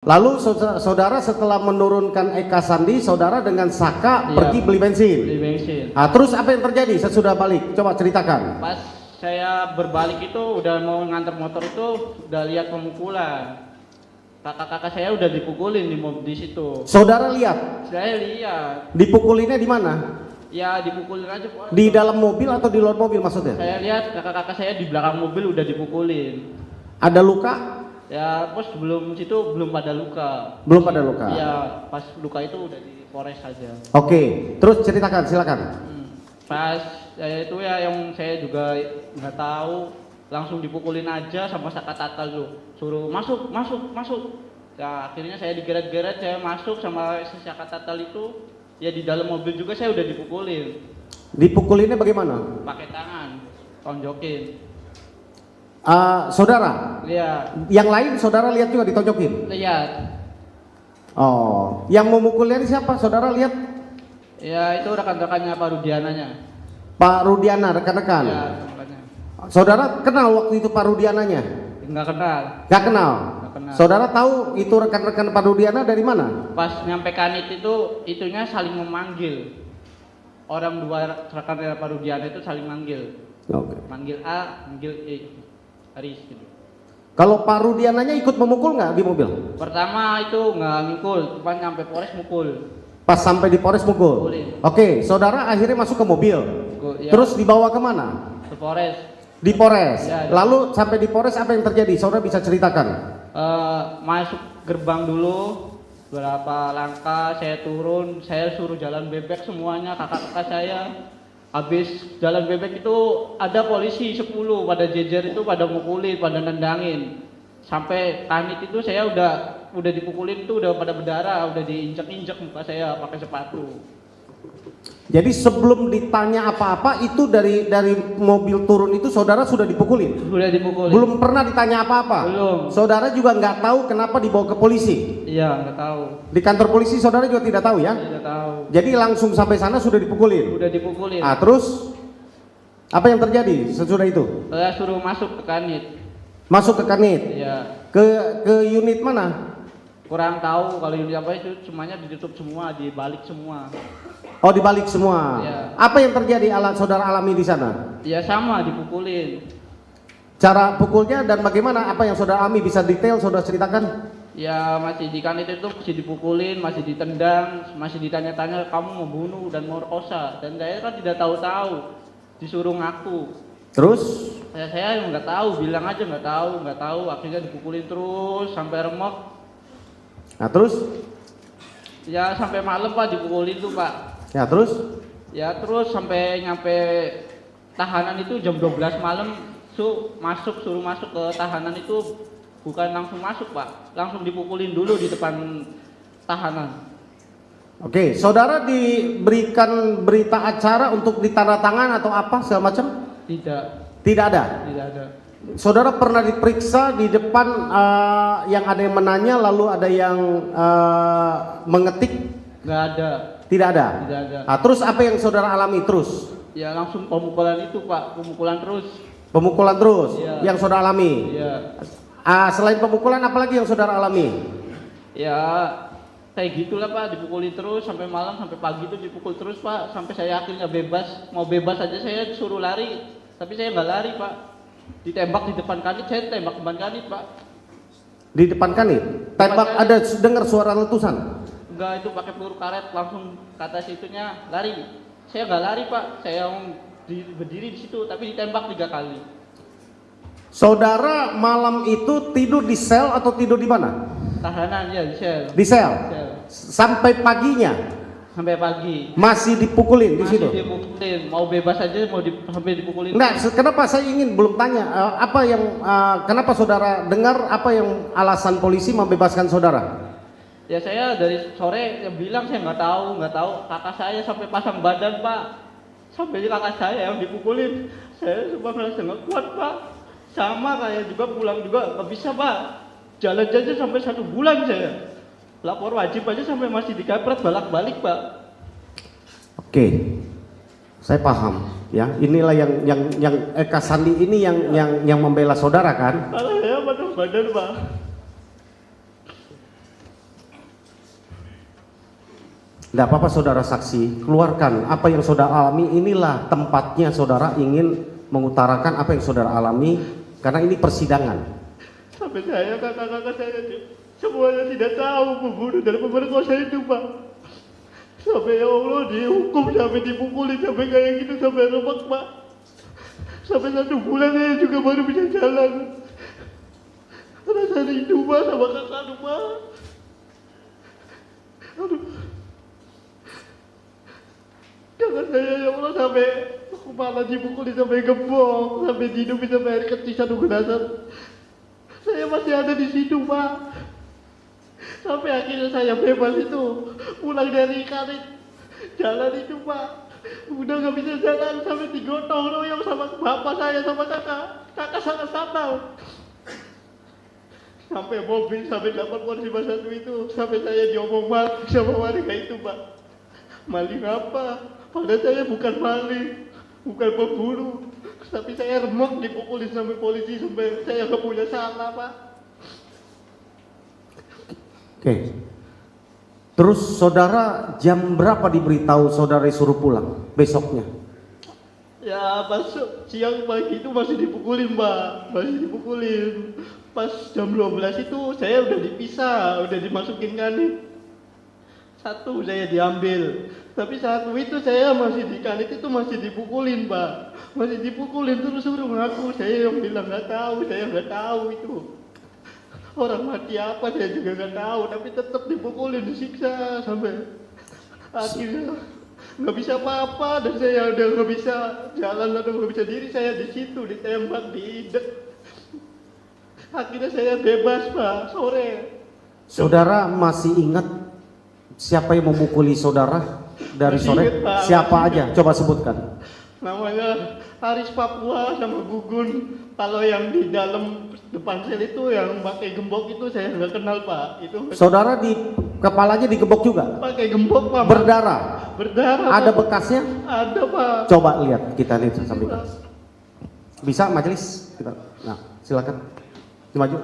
Lalu saudara setelah menurunkan Eka Sandi, saudara dengan Saka pergi beli bensin. Nah, terus apa yang terjadi sesudah balik? Coba ceritakan. Pas saya berbalik itu udah mau nganter motor itu udah lihat pemukulan. Kakak-kakak saya udah dipukulin di situ. Saudara lihat? Saya lihat. Dipukulinnya di mana? Ya dipukulin aja Pak. Di dalam mobil atau di luar mobil maksudnya? Saya lihat kakak-kakak saya di belakang mobil udah dipukulin. Ada luka? Ya, pas sebelum situ belum pada luka. Belum pada luka? Iya, pas luka itu udah di Polres saja. Oke, terus ceritakan, silakan. Pas itu ya yang saya juga nggak tahu, langsung dipukulin aja sama Saka Tatal tuh. Suruh masuk. Ya, akhirnya saya digeret-geret, saya masuk sama Saka Tatal itu. Ya di dalam mobil juga saya udah dipukulin. Dipukulinnya bagaimana? Pakai tangan, tonjokin. Saudara? Iya. Yang lain saudara lihat juga ditonjokin? Lihat. Oh, yang memukulnya siapa? Saudara lihat? Ya itu rekan-rekannya Pak Rudiananya. Pak Rudiana, rekan-rekan? Ya, rekan-rekannya. Saudara kenal waktu itu Pak Rudiananya? Enggak kenal. Nggak kenal? Nggak kenal. Saudara tahu itu rekan-rekan Pak Rudiana dari mana? Pas nyampe Kanit itu, itunya saling memanggil. Orang dua rekan Pak Rudiana itu saling manggil. Oke. Manggil A, manggil E. Aris gitu. Kalau Pak Rudiananya ikut memukul nggak di mobil? Pertama itu nggak ngikul, cuma nyampe Polres mukul. Pas sampai di Polres mukul? Mukulin. Oke, saudara akhirnya masuk ke mobil. Ya. Terus dibawa kemana? Ke Polres. Di Polres? Ya, lalu sampai di Polres apa yang terjadi? Saudara bisa ceritakan? Masuk gerbang dulu, berapa langkah saya turun, saya suruh jalan bebek semuanya, kakak-kakak saya. Habis jalan bebek itu ada polisi 10 pada jejer itu pada mukulin, pada nendangin. Sampai Kanit itu saya udah dipukulin itu udah pada berdarah, udah diinjek-injek muka saya pakai sepatu. Jadi sebelum ditanya apa-apa itu dari mobil turun itu saudara sudah dipukulin? Sudah dipukulin. Belum pernah ditanya apa-apa? Belum. Saudara juga nggak tahu kenapa dibawa ke polisi? Iya, nggak tahu. Di kantor polisi saudara juga tidak tahu ya? Tidak tahu. Jadi langsung sampai sana sudah dipukulin? Sudah dipukulin. Ah, terus apa yang terjadi sesudah itu? Saya suruh masuk ke Kanit. Masuk ke Kanit? Iya. Ke unit mana? Kurang tahu kalau unit apa itu, semuanya ditutup semua, dibalik semua. Oh, dibalik semua. Iya. Apa yang terjadi saudara alami di sana? Ya sama, dipukulin. Cara pukulnya dan bagaimana apa yang saudara alami bisa detail saudara ceritakan? Ya masih di Kanit itu masih dipukulin, masih ditendang, masih ditanya-tanya kamu mau bunuh dan mau kosa. Dan saya kan tidak tahu-tahu, disuruh ngaku. Terus? Saya nggak tahu, bilang aja nggak tahu. Akhirnya dipukulin terus sampai remuk. Nah terus? Ya sampai malam Pak dipukulin tuh Pak. Ya terus? Ya terus sampai nyampe tahanan itu jam 12 malam suruh masuk ke tahanan itu bukan langsung masuk Pak, langsung dipukulin dulu di depan tahanan. Oke, saudara diberikan berita acara untuk ditandatangan atau apa segala macam? Tidak. Tidak ada? Tidak ada. Saudara pernah diperiksa di depan yang ada yang menanya lalu ada yang mengetik? Nggak ada. Tidak ada? Tidak ada. Nah, terus apa yang saudara alami terus? Ya langsung pemukulan itu Pak, pemukulan terus. Pemukulan terus Ya. yang saudara alami? Ya. Selain pemukulan apalagi yang saudara alami? Ya kayak gitulah Pak, dipukulin terus sampai malam, sampai pagi itu dipukul terus Pak, sampai saya akhirnya bebas. Mau bebas aja saya suruh lari, tapi saya nggak lari Pak. Ditembak di depan Kanit, saya tembak depan Kanit Pak. Di depan Kanit? Tembak, ada dengar suara letusan? Enggak, itu pakai peluru karet langsung ke atas itunya lari. Saya nggak lari Pak, saya berdiri di situ tapi ditembak 3 kali. Saudara malam itu tidur di sel atau tidur di mana? Tahanan ya di sel. Di sel? Sel. Sampai paginya? Sampai pagi. Masih dipukulin di situ? Masih dipukulin, mau bebas aja sampai dipukulin. Nah, kenapa saya ingin belum tanya apa yang kenapa saudara dengar apa yang alasan polisi membebaskan saudara? Ya saya dari sore bilang saya nggak tahu. Kakak saya sampai pasang badan Pak. Sampai kakak saya yang dipukulin. Saya cuma merasa nggak kuat Pak. Sama kayak juga pulang juga nggak bisa Pak. Jalan aja sampai 1 bulan saya. Lapor wajib aja sampai masih dikapret balak-balik Pak. Oke, saya paham ya. Inilah yang Eka Sandi ini yang membela saudara kan? Kalau saya pasang badan Pak. Tidak apa-apa saudara saksi, keluarkan apa yang saudara alami. Inilah tempatnya saudara ingin mengutarakan apa yang saudara alami, karena ini persidangan. Sampai saya, kakak-kakak saya semuanya tidak tahu pembunuh dan pemerkosa itu, Pak. Sampai ya Allah dihukum, sampai dipukuli, sampai kayak gitu, sampai remek, Pak. Sampai 1 bulan saya juga baru bisa jalan. Rasa rindu, Pak, sama kakak, Pak. Aduh. Jangan saya ya Allah sampai kepala dipukuli, sampai gembok, sampai dihidupi, sampai air kecil 1 gelas. Saya masih ada di situ, Pak. Sampai akhirnya saya bebas itu, pulang dari karet jalan itu, Pak. Udah gak bisa jalan, sampai digotong royong sama bapak saya, sama kakak. Kakak sangat fatal. Sampai mobil, sampai dapat polisi satu itu, sampai saya diomong maling sama warga itu, Pak. Maling apa? Padahal saya bukan maling, bukan pembunuh. Tapi saya remek dipukulin sampai polisi, sampai saya gak punya salah, Pak. Oke. Terus saudara jam berapa diberitahu saudara disuruh pulang besoknya? Ya pas siang pagi itu masih dipukulin, Mbak, masih dipukulin. Pas jam 12 itu saya udah dipisah, udah dimasukin kanit. 1 saya diambil, tapi 1 itu saya masih di kanit itu masih dipukulin, Pak. Masih dipukulin terus suruh ngaku. Saya yang bilang nggak tahu, saya nggak tahu itu. Orang mati apa saya juga nggak tahu, tapi tetap dipukulin, disiksa sampai akhirnya nggak bisa apa-apa, dan saya udah nggak bisa jalan atau nggak bisa diri, saya di situ ditembak di ide. Akhirnya saya bebas, Pak, sore. Saudara masih ingat siapa yang memukuli saudara dari Masih sore? ingat, Pak, Siapa masih aja? ingat. Coba sebutkan. Namanya Haris Papua sama Gugun. Kalau yang di dalam depan sel itu yang pakai gembok itu saya nggak kenal, Pak. Itu Saudara di kepalanya digebok juga? pakai gembok, Pak. Berdarah? Berdarah. Ada Pak. bekasnya? Ada, Pak. Coba lihat, kita lihat sambil. Bisa majelis? Kita. Nah, silakan. Maju.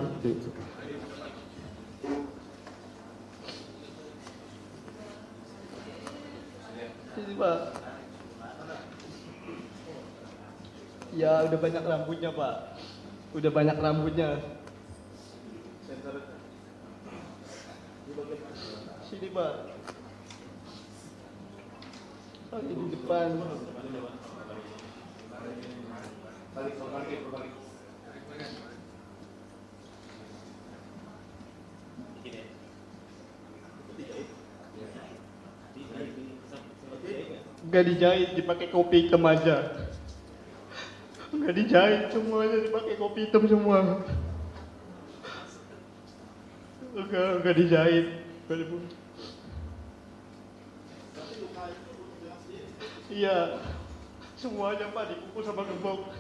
Sini, Pak. Ya udah banyak rambutnya, Pak. Udah banyak rambutnya. Sini, Pak. Ini di depan. Enggak dijahit, dipakai kopi hitam aja. Enggak dijahit, semuanya dipakai kopi hitam semua. Enggak dijahit. Iya, semuanya, Pak, dipukul sama gembok.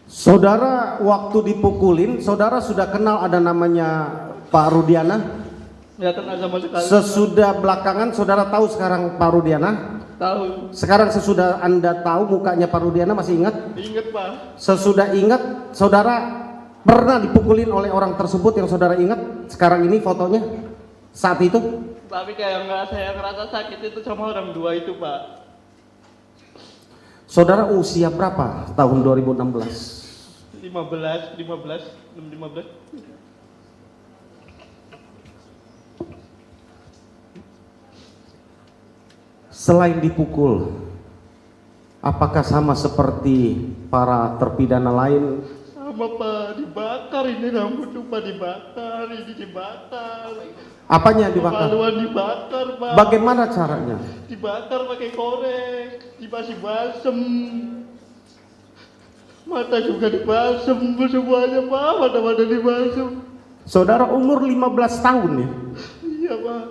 Saudara waktu dipukulin, saudara sudah kenal ada namanya Pak Rudiana? Ya kenal sama sekali. Sesudah belakangan saudara tahu sekarang Pak Rudiana? Tahu. Sekarang sesudah Anda tahu mukanya Pak Rudiana, masih ingat? Ingat, Pak. Sesudah ingat, saudara pernah dipukulin oleh orang tersebut yang saudara ingat sekarang ini fotonya saat itu? Tapi kayak nggak saya ngerasa sakit itu sama orang 2 itu, Pak. Saudara usia berapa tahun 2016? 15. Selain dipukul, apakah sama seperti para terpidana lain? Sama, Pak, dibakar ini rambut tuh, Pak, dibakar, ini dibakar. Apanya dibakar? Kemaluan dibakar, Pak. Bagaimana caranya? Dibakar pakai korek, dikasih balsem. Mata juga dibalsem semuanya, Pak, mata-mata dibalsem. Saudara umur 15 tahun ya? Iya, Pak.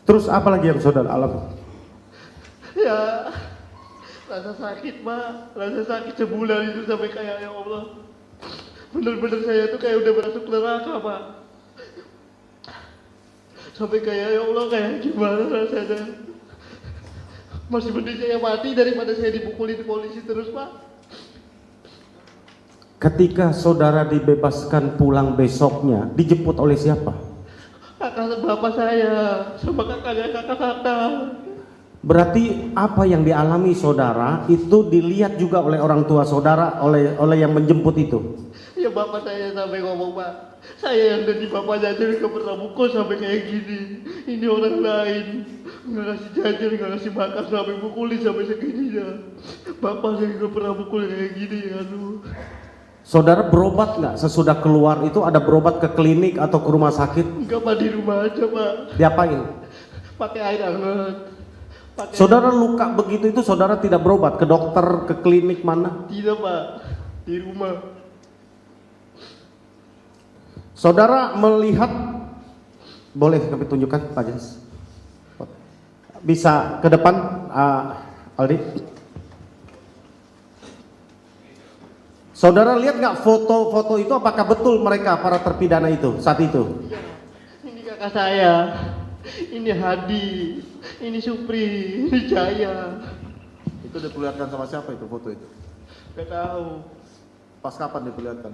Terus apa lagi yang saudara alami? Ya, rasa sakit, Pak. Rasa sakit sebulan itu sampai kayak ya Allah. Bener-bener saya tuh kayak udah masuk neraka, Pak. Sampai kayak ya Allah, kayak gimana rasanya. Masih mending saya mati daripada saya dipukulin polisi terus, Pak. Ketika saudara dibebaskan pulang besoknya, dijemput oleh siapa? Kakak bapak saya sama kakak-kakak. Berarti apa yang dialami saudara itu dilihat juga oleh orang tua saudara, oleh yang menjemput itu. Ya bapak saya sampai ngomong, Pak, saya yang dari bapaknya aja nggak pernah mukul sampai kayak gini. Ini orang lain nggak kasih jajan, nggak kasih makan sampai mukulin sampai segininya. Bapak saya nggak pernah mukul kayak gini, aduh. Saudara berobat nggak sesudah keluar itu? Ada berobat ke klinik atau ke rumah sakit? Enggak, Pak, di rumah aja, Pak. Diapain? Pakai air hangat. Saudara luka begitu itu saudara tidak berobat ke dokter, ke klinik mana? Tidak, Pak, di rumah. Saudara melihat, boleh kami tunjukkan Pak Jas? Bisa ke depan, Aldi? Saudara lihat nggak foto-foto itu, apakah betul mereka para terpidana itu saat itu? Iya, ini kakak saya, ini Hadi, ini Supri, ini Jaya. Itu diperlihatkan sama siapa itu foto itu? Gak tahu. Pas kapan diperlihatkan?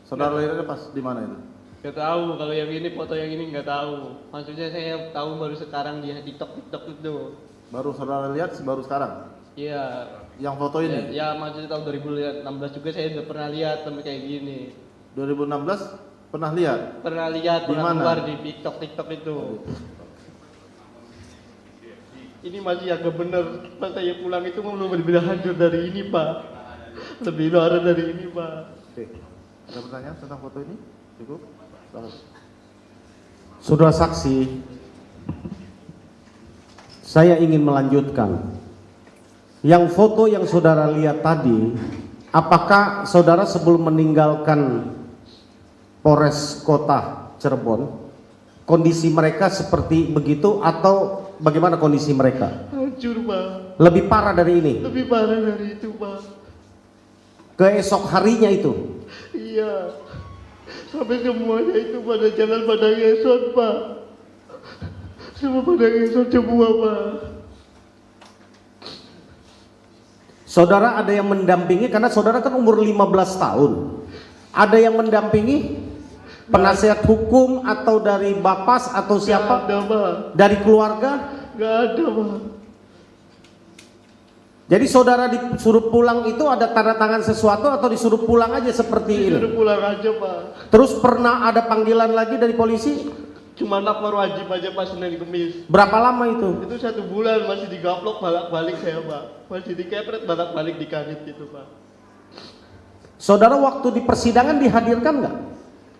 Saudara lihatnya pas di mana itu? Gak tahu, kalau yang ini foto yang ini nggak tahu. Maksudnya saya tahu baru sekarang di TikTok itu. Baru saudara lihat baru sekarang? Iya. Yang foto ini? Ya maksudnya tahun 2016 juga saya udah pernah lihat sampai kayak gini. 2016 pernah lihat? Pernah lihat, Di pernah mana? keluar di TikTok itu. Ini masih agak benar. Pas saya pulang itu belum lebih hancur dari ini, Pak. Lebih luar dari ini, Pak. Oke. Ada pertanyaan tentang foto ini? Cukup? Silahkan. Saudara saksi, saya ingin melanjutkan. Yang foto yang saudara lihat tadi, apakah saudara sebelum meninggalkan Polres Kota Cirebon, kondisi mereka seperti begitu atau bagaimana kondisi mereka? Hancur, Pak. Lebih parah dari ini? Lebih parah dari itu, Pak. Keesok harinya itu? Iya. Sampai semuanya itu pada jalan pada ngesot, Pak. Semua pada ngesot semua, Pak. Saudara ada yang mendampingi, karena saudara kan umur 15 tahun. Ada yang mendampingi? Penasihat hukum atau dari Bapas atau siapa? Gak ada, Pak. Dari keluarga? Gak ada, Pak. Jadi saudara disuruh pulang itu ada tanda tangan sesuatu atau disuruh pulang aja seperti ini? Disuruh pulang aja, Pak. Terus pernah ada panggilan lagi dari polisi? Cuma lapor wajib aja pas Senin Kemis. Berapa lama itu? Itu 1 bulan masih digaplok balik-balik saya, Pak. Masih dikepret balik-balik di kanit gitu, Pak. Saudara waktu di persidangan dihadirkan nggak?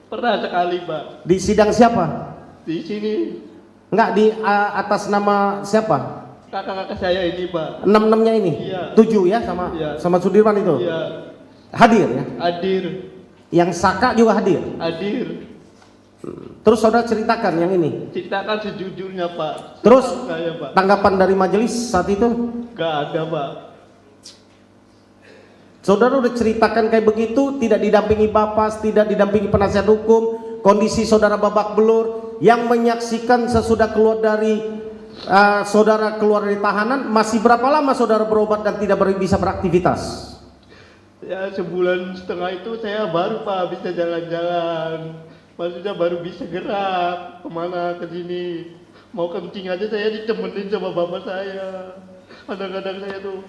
Pernah sekali, Pak. Di sidang siapa? Di sini Nggak, di atas nama siapa? kakak-kakak saya ini, Pak. 6-6-nya ini? Iya. 7 ya sama Iya. sama Sudirman itu? Iya. Hadir ya? Hadir. Yang Saka juga hadir? Hadir. Terus saudara ceritakan yang ini? Ceritakan sejujurnya, Pak. Terus Setahu saya, Pak. tanggapan dari majelis saat itu? Gak ada, Pak. Saudara udah ceritakan kayak begitu, tidak didampingi Bapas, tidak didampingi penasihat hukum, kondisi saudara babak belur, yang menyaksikan sesudah keluar dari saudara keluar dari tahanan, masih berapa lama saudara berobat dan tidak bisa beraktivitas? Ya 1,5 bulan itu saya baru, Pak, bisa jalan-jalan. Maksudnya baru bisa gerak kemana ke sini. Mau kencing aja saya ditemenin sama bapak saya. Kadang-kadang saya tuh